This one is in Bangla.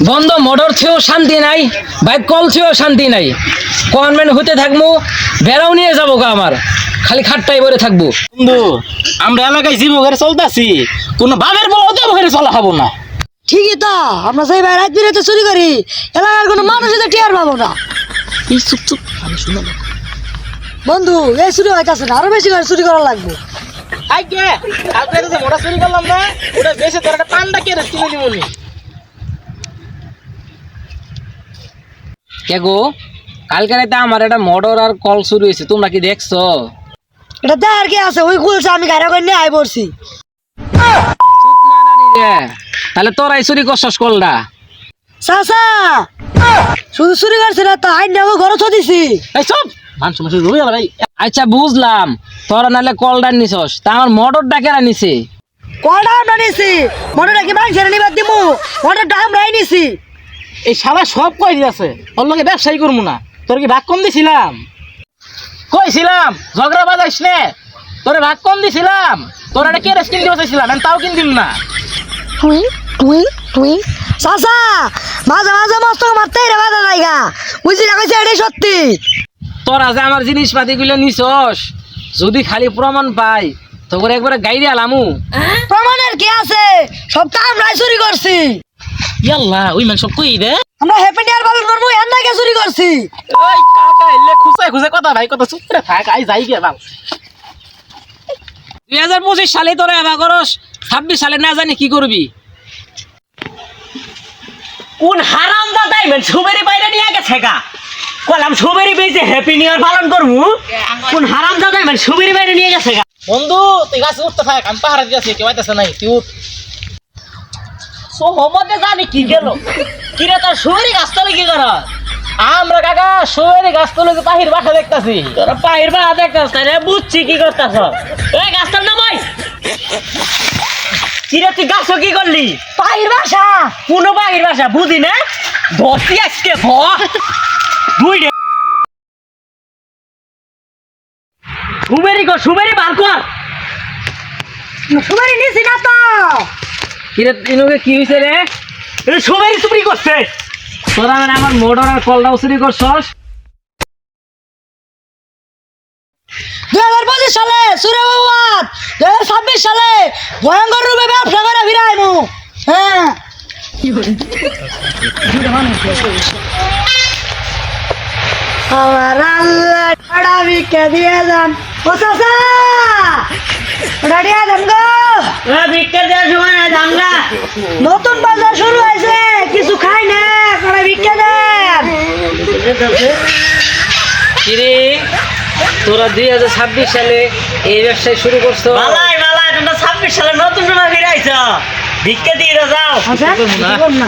বন্ধ মোটর থেও শান্তি নাই, বাইক কল থেও শান্তি নাই। কনভেন্ট হতে থাকবো, বেড়াও নিয়ে যাবো গা, আমার খালি খাটটাই ভরে থাকবো। বন্ধু আমরা এলাকায় জীব ঘরে চলতেছি, কোনো ভাবের বলতে ঘরে চলা হবো না। ঠিকই তো, আমরা সেই ভাই রাত বিরাতে চুরি করি, এলাকার কোনো মানুষ তো টিয়ার পাবো না। চুপ চুপ, আমি শুনো না। বন্ধু এই চুরি হইতাছে না, আরো বেশি করে চুরি করা লাগবে। আগে কালকে যে মোটা চুরি করলাম না, ওটা বেশি তোর একটা পান্ডা কেড়ে কিনে দিবনি। কে গো, কালকে রাতে আমার একটা মোটর আর কল শুরু হয়েছে, তোমরা কি দেখছো? এটা দেখার কি আছে, ওই খুলছে আমি গাড়ি করে নিয়ে আই পড়ছি। তাহলে তোরাই চুরি করছস কলটা? চাচা শুধু চুরি করছে না তো, আইন নেবো ঘরে তো দিছি। এই সব মানুষ মানুষ রবি গেল ভাই। আচ্ছা বুঝলাম, তোরা নাহলে কলটা নিছস, তা আমার মোটরটা কেনা নিছে? কলটা আমরা নিছি, মনে রাখি ভাই ছেড়ে নিবার দিমু, মোটরটা আমরাই নিছি। এই শালা সব কই দিয়েছে, ওর লগে ব্যবসায়ী করবো না। তোর কি ভাগ কম দিছিলাম? কইছিলাম ঝগড়া বাজাইস নে, তোরে ভাগ কম দিছিলাম। তোর একটা কেরেস কিনতে বসেছিলাম, তাও কিনদিম না। তুই তুই তুই চাচা মাঝে মাঝে মস্ত মারতে রে বাধা জায়গা, বুঝলি না কইছে এটাই সত্যি। তোরা যে আমার জিনিসপাতি গুলো নিছস, যদি খালি প্রমাণ পাই তো করে একবারে গাইরে আলামু। প্রমাণের কি আছে, সব তো আমরাই চুরি করছি। ইয়াল্লা ওই মানুষ সব কই দে। আমরা হ্যাপি নিয়ার পালন করবো, এর নাকি চুরি করছি। ওই কাকা এলে খুঁজে খুঁজে কথা ভাই, কথা চুপ করে থাক, আই যাই গে বাল। 2025 সালে তোরা এবার করস, 26 সালে না জানি কি করবি। কোন হারাম দাদাই মেন সুবেরি বাইরে নিয়ে গেছে গা, কলাম সুবেরি বেজে হ্যাপি নিউ ইয়ার পালন করবো। কোন হারাম দাদাই মেন সুবেরি বাইরে নিয়ে গেছে গা। বন্ধু তুই গাছে উঠতে থাক, আমি পাহাড়ে দিয়েছি, কেউ আইতেছে নাই, তুই উঠ। সো হোমতে জানি কি গেল, কিরে তোর সুবেরি গাছতলে কি কর? আমরা কাকা সুবেরি গাছ তুলে যে পাহির বাসা দেখতাছি। তোরা পায়ের বা দেখতাস তাই বুঝছি কি করতাস। এই গাছটার নাম ওই কিরে, তুই গাছ কি করলি? পাহির বাসা কোন পাখির বাসা বুঝি না, ধরতি আজকে দুই রে সুবেরি কর, সুবেরি বার কর। সুবারি নিছি না তো। কিরে ইনুকে কি হয়েছে রে? সুবেরি চুরি করছে। তোরা মানে আমার মোটর আর কলটাও চুরি করছস? 2025 সালে চুরি বাবাত, 2026 সালে ভয়ঙ্কর রূপে ব্যবসা করে ফিরাইমু। হ্যাঁ আমার আল্লাহ টাকা বিকে দিয়ে যান। ও চাচা ওটা দিয়ে দেন গো, ভিক্ষা দেওয়ার সময় জানলা নতুন বাজার শুরু হয়েছে, কিছু খাই না, কড়া বিকে দেন। কিরে তোরা 2026 সালে এই ব্যবসায় শুরু করছো? বালাই বালাই, তোমরা 26 সালে নতুন সময় ফিরাইছ, ভিক্ষা দিয়ে যাও। আচ্ছা, কি করব না?